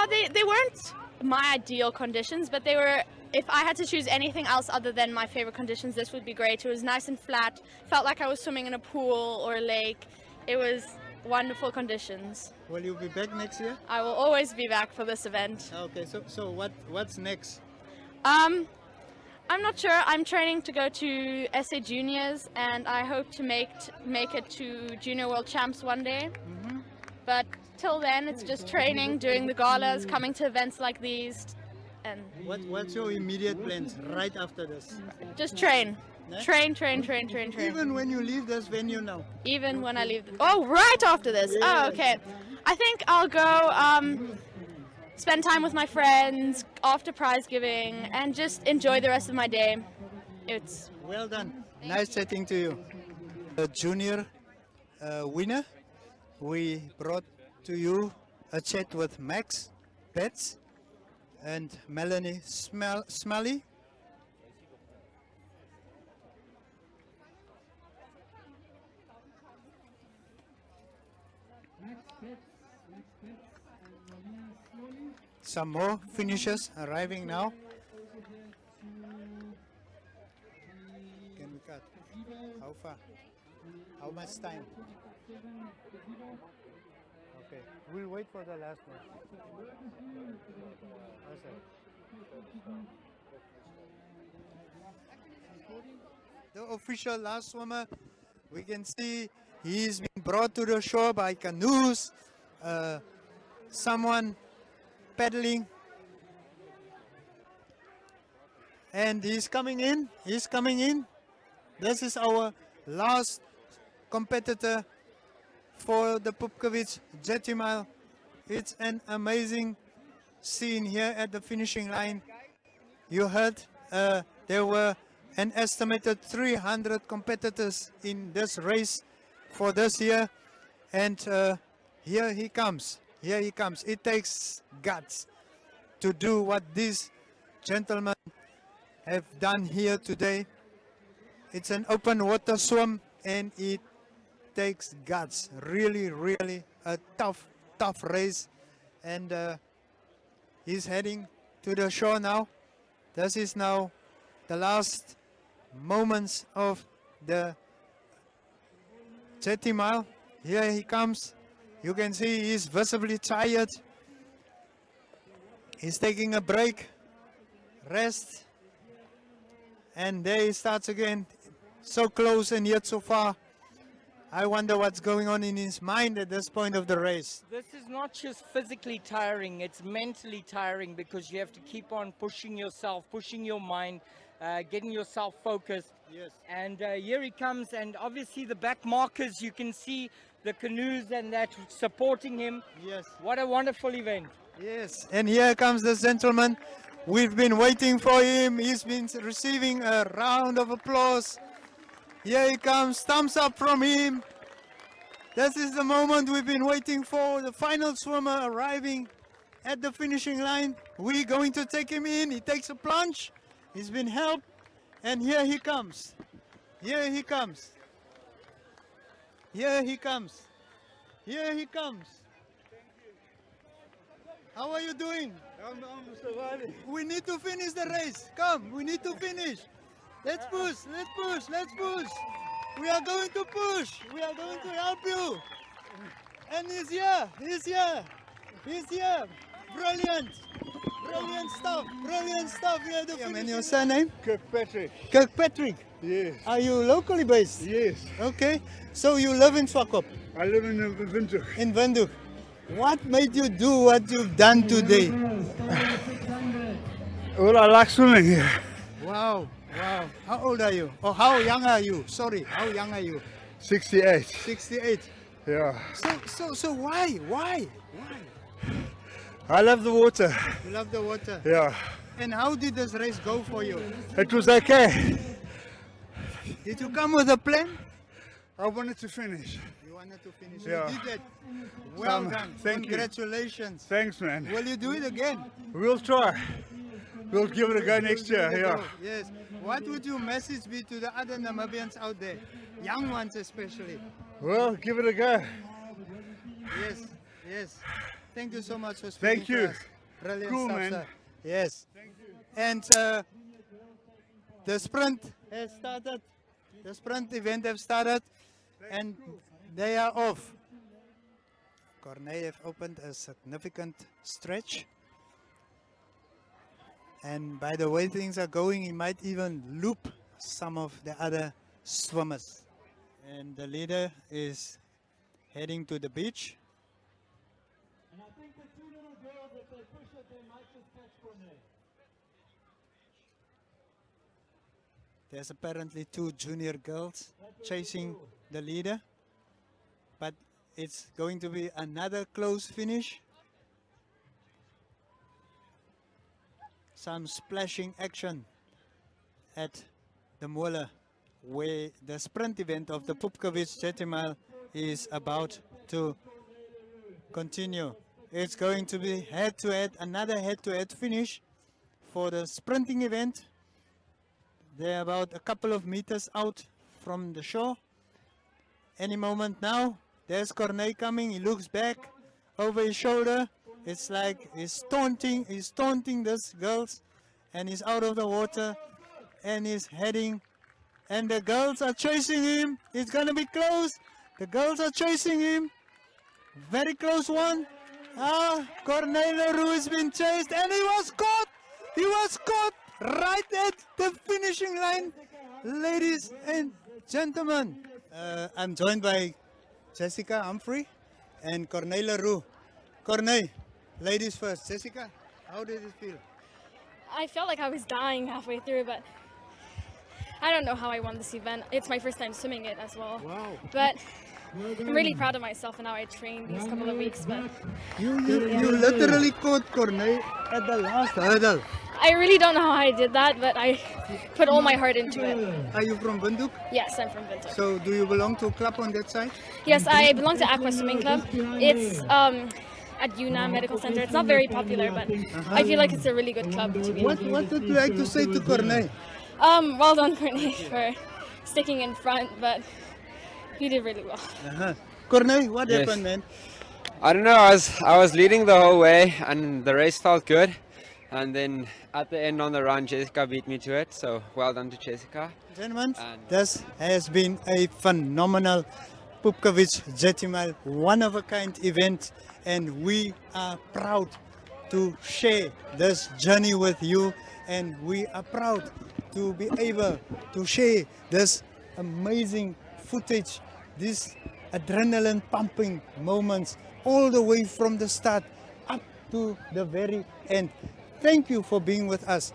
They weren't my ideal conditions, but they were. If I had to choose anything else other than my favorite conditions, this would be great. It was nice and flat. Felt like I was swimming in a pool or a lake. It was wonderful conditions. Will you be back next year? I will always be back for this event. Okay, so what's next? I'm not sure. I'm training to go to SA Juniors, and I hope to make it to Junior World Champs one day. But till then, it's just training, doing the galas, coming to events like these, and what's your immediate plans right after this? just train. Yeah? Train. Even when you leave this venue now? Even when I leave. Oh, right after this. Yeah. Oh, okay. I think I'll go spend time with my friends after prize giving and just enjoy the rest of my day. It's well done. Nice chatting to you. The junior winner, we brought to you a chat with Max Betts and Melanie Smalley. Some more finishers arriving now. Can we cut? How far? How much time? Okay, we'll wait for the last one. The official last swimmer, we can see he's been brought to the shore by canoes. Someone paddling, and he's coming in. This is our last competitor for the Pupkewitz Jetty Mile. It's an amazing scene here at the finishing line. You heard there were an estimated 300 competitors in this race for this year, and here he comes. Here he comes. It takes guts to do what these gentlemen have done here today. It's an open water swim, and it takes guts. Really, really a tough race. And he's heading to the shore now. This is now the last moments of the Jetty Mile. Here he comes. You can see he's visibly tired. He's taking a break, rest, and there he starts again. So close and yet so far. I wonder what's going on in his mind at this point of the race. This is not just physically tiring, it's mentally tiring, because you have to keep on pushing yourself, pushing your mind, getting yourself focused. Yes. And here he comes, and obviously the back markers, you can see the canoes and that supporting him. Yes. What a wonderful event. Yes, and here comes this gentleman. We've been waiting for him. He's been receiving a round of applause. Here he comes, thumbs up from him. This is the moment we've been waiting for, the final swimmer arriving at the finishing line. We're going to take him in. He takes a plunge. He's been helped, and here he comes. Here he comes. Here he comes. Here he comes. How are you doing? I'm surviving. We need to finish the race. Come, we need to finish. Let's push, let's push, let's push. We are going to push. We are going to help you. And he's here, he's here, he's here. Brilliant, brilliant stuff here. And your surname? Kirkpatrick. Kirkpatrick. Yes. Are you locally based? Yes. Okay. So you live in Swakop? I live in Windhoek. In Windhoek. What made you do what you've done today? Well, I like swimming here. Wow, wow. How old are you? Or how young are you? Sorry, how young are you? 68. 68. Yeah. So why? I love the water. You love the water? Yeah. And how did this race go for you? It was okay. Did you come with a plan? I wanted to finish. You wanted to finish. Yeah. You did it. Well done. Thank you. Congratulations. Thanks, man. Will you do it again? We'll try. We'll give it a go next year. Yeah. Yes. What would your message be to the other Namibians out there? Young ones especially. Well, give it a go. Yes, yes. Thank you so much for speaking Thank you. to us. Brilliant Cool, stuff, man. sir. Yes. Thank you. And the sprint has started. The sprint event has started. And they are off. Corneille have opened a significant stretch. And by the way things are going, he might even loop some of the other swimmers. And the leader is heading to the beach. And I think the two little girls, if they push it, they might just catch Corneille. There's apparently two junior girls chasing the leader. But it's going to be another close finish. Some splashing action at the Mola, where the sprint event of the Pupkewitz Jetty Mile is about to continue. It's going to be head-to-head, another head-to-head finish for the sprinting event. They're about a couple of meters out from the shore. Any moment now, there's Corneille coming. He looks back over his shoulder. It's like he's taunting these girls, and he's out of the water, and he's heading, and the girls are chasing him. It's gonna be close. The girls are chasing him. Very close one. Corneille Leroux has been chased, and he was caught. He was caught right at the finishing line. Ladies and gentlemen, I'm joined by Jessica Humphrey and Corneille Leroux. Corneille, ladies first. Jessica, how did it feel? I felt like I was dying halfway through, but I don't know how I won this event. It's my first time swimming it as well. Wow. But I'm really proud of myself and how I trained these couple of weeks. But You literally caught Corneille at the last hurdle. I really don't know how I did that, but I put all my heart into it. Are you from Windhoek? Yes, I'm from Windhoek. So do you belong to a club on that side? Yes, I belong to Aqua Swimming Club. It's at UNA Medical Center. It's not very popular, but I feel like it's a really good club to be in. What would you like to say to Corneille? Well done, Corneille, for sticking in front, but you did really well. Corneille, what happened, man? I don't know. I was leading the whole way, and the race felt good. And then at the end on the run, Jessica beat me to it. So well done to Jessica. Gentlemen, this has been a phenomenal Pupkewitz Jetty Mile, one-of-a-kind event, and we are proud to share this journey with you, and we are proud to be able to share this amazing footage, these adrenaline pumping moments, all the way from the start up to the very end. Thank you for being with us.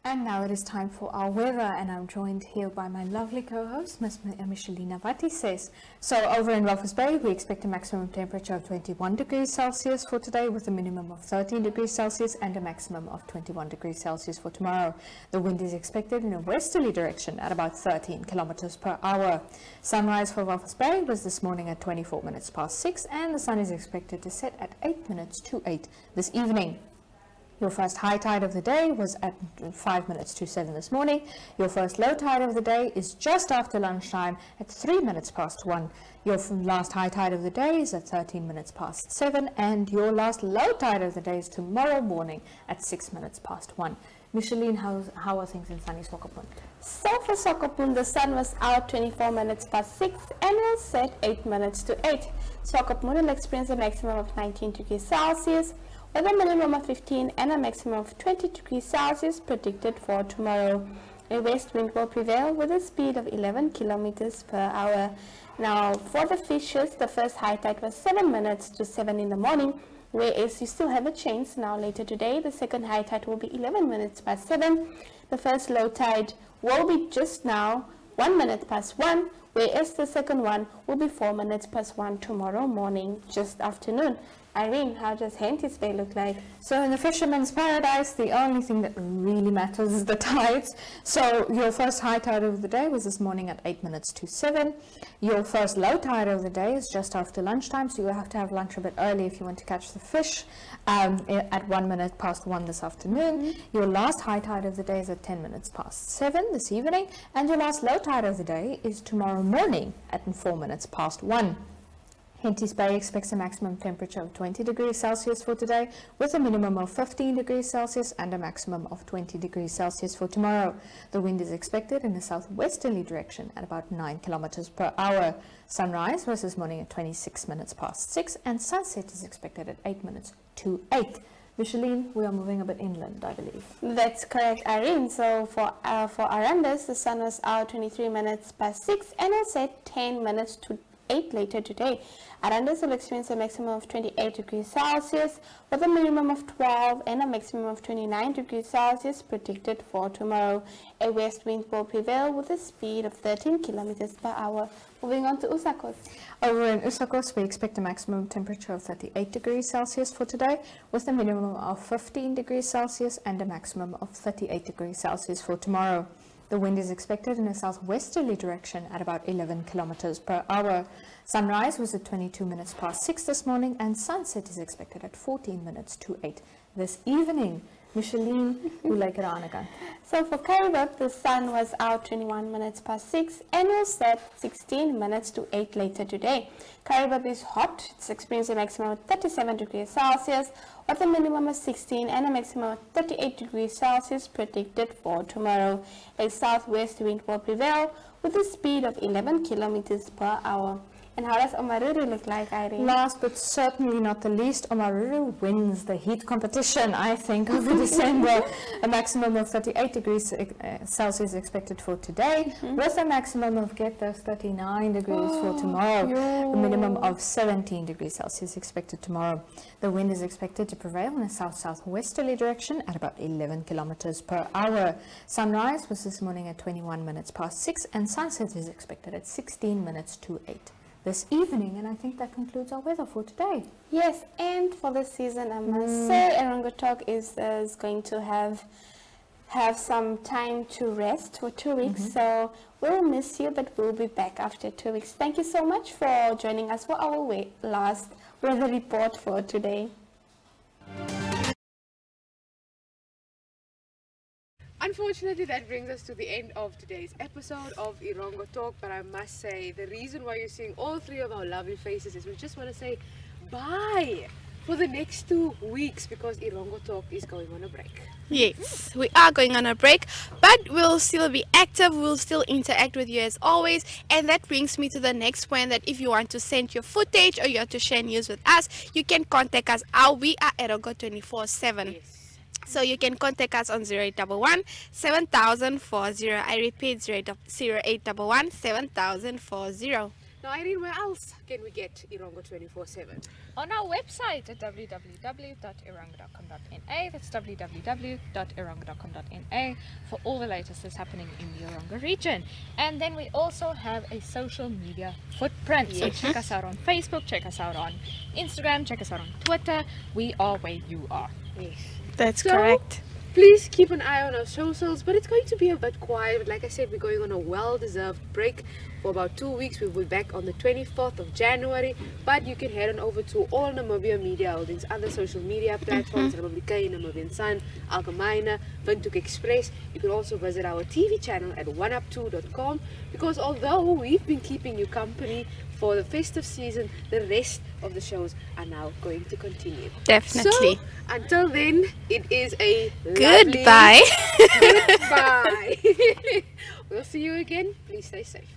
And now it is time for our weather, and I'm joined here by my lovely co-host, Miss Michelina Vatises. So over in Walvis Bay, we expect a maximum temperature of 21 degrees Celsius for today, with a minimum of 13 degrees Celsius and a maximum of 21 degrees Celsius for tomorrow. The wind is expected in a westerly direction at about 13 kilometers per hour. Sunrise for Walvis Bay was this morning at 24 minutes past 6, and the sun is expected to set at 8 minutes to 8 this evening. Your first high tide of the day was at 5 minutes to 7 this morning. Your first low tide of the day is just after lunchtime at 3 minutes past 1. Your last high tide of the day is at 13 minutes past 7. And your last low tide of the day is tomorrow morning at 6 minutes past 1. Micheline, how are things in sunny Swakopmund? So for Swakopmund, the sun was out 24 minutes past 6 and will set 8 minutes to 8. Swakopmund will experience a maximum of 19 degrees Celsius, with a minimum of 15 and a maximum of 20 degrees Celsius predicted for tomorrow. A west wind will prevail with a speed of 11 kilometers per hour. Now for the fishes, the first high tide was 7 minutes to 7 in the morning, whereas you still have a chance. Now later today, the second high tide will be 11 minutes past 7. The first low tide will be just now 1 minute past 1, whereas the second one will be 4 minutes past 1 tomorrow morning, just afternoon. Irene, how does Henties Bay look like? So in the fisherman's paradise, the only thing that really matters is the tides. So your first high tide of the day was this morning at 8 minutes to 7. Your first low tide of the day is just after lunchtime, so you have to have lunch a bit early if you want to catch the fish at 1 minute past 1 this afternoon. Your last high tide of the day is at 10 minutes past 7 this evening, and your last low tide of the day is tomorrow morning at 4 minutes past 1. Henties Bay expects a maximum temperature of 20 degrees Celsius for today, with a minimum of 15 degrees Celsius and a maximum of 20 degrees Celsius for tomorrow. The wind is expected in a southwesterly direction at about 9 kilometers per hour. Sunrise was this morning at 26 minutes past 6, and sunset is expected at 8 minutes to 8. Micheline, we are moving a bit inland, I believe. That's correct, Irene. So for Arandis, the sun was out 23 minutes past 6 and will set 10 minutes to 8 later today. Arandis will experience a maximum of 28 degrees Celsius, with a minimum of 12 and a maximum of 29 degrees Celsius predicted for tomorrow. A west wind will prevail with a speed of 13 kilometers per hour. Moving on to Usakos. Over in Usakos, we expect a maximum temperature of 38 degrees Celsius for today, with a minimum of 15 degrees Celsius and a maximum of 38 degrees Celsius for tomorrow. The wind is expected in a southwesterly direction at about 11 kilometers per hour. Sunrise was at 22 minutes past 6 this morning, and sunset is expected at 14 minutes to 8 this evening. Micheline, hoe lyk dit aan die kant? So for Karibab, the sun was out 21 minutes past 6 and will set 16 minutes to 8 later today. Karibab is hot. It's experiencing a maximum of 37 degrees Celsius, with a minimum of 16 and a maximum of 38 degrees Celsius predicted for tomorrow. A southwest wind will prevail with a speed of 11 kilometers per hour. And how does Omaruru look like, Irene? Last but certainly not the least, Omaruru wins the heat competition, I think, over December. A maximum of 38 degrees Celsius expected for today, with a maximum of, get this, 39 degrees for tomorrow. A minimum of 17 degrees Celsius expected tomorrow. The wind is expected to prevail in a south-southwesterly direction at about 11 kilometers per hour. Sunrise was this morning at 21 minutes past 6, and sunset is expected at 16 minutes to 8. This evening, and I think that concludes our weather for today. Yes, and for this season, I must say, Erongo Talk is going to have some time to rest for 2 weeks. So we'll miss you, but we'll be back after 2 weeks. Thank you so much for joining us for our last weather report for today. Unfortunately, that brings us to the end of today's episode of Erongo Talk, but I must say the reason why you're seeing all three of our lovely faces is we just want to say bye for the next 2 weeks because Erongo Talk is going on a break. Yes, we are going on a break, but we'll still be active, we'll still interact with you as always, and that brings me to the next point, that if you want to send your footage or you want to share news with us, you can contact us. We are Erongo 24/7. Yes. So you can contact us on 0811 7040. I repeat, 0811 7040. Now, Irene, where else can we get Erongo 24/7? On our website at www.erongo.com.na. That's www.erongo.com.na for all the latest that's happening in the Erongo region. And then we also have a social media footprint. So check us out on Facebook, check us out on Instagram, check us out on Twitter. We are where you are. Yes. That's So, correct. Please keep an eye on our socials, but it's going to be a bit quiet. But like I said, we're going on a well-deserved break for about 2 weeks. We'll be back on the 24th of January, but you can head on over to all Namibia Media Holdings, other social media platforms, Republika, Namibian Sun, Algemene, Windhoek Express. You can also visit our TV channel at oneup2.com, because although we've been keeping you company for the festive season, the rest of the shows are now going to continue. Definitely. So, until then, it is a Goodbye. Goodbye. We'll see you again. Please stay safe.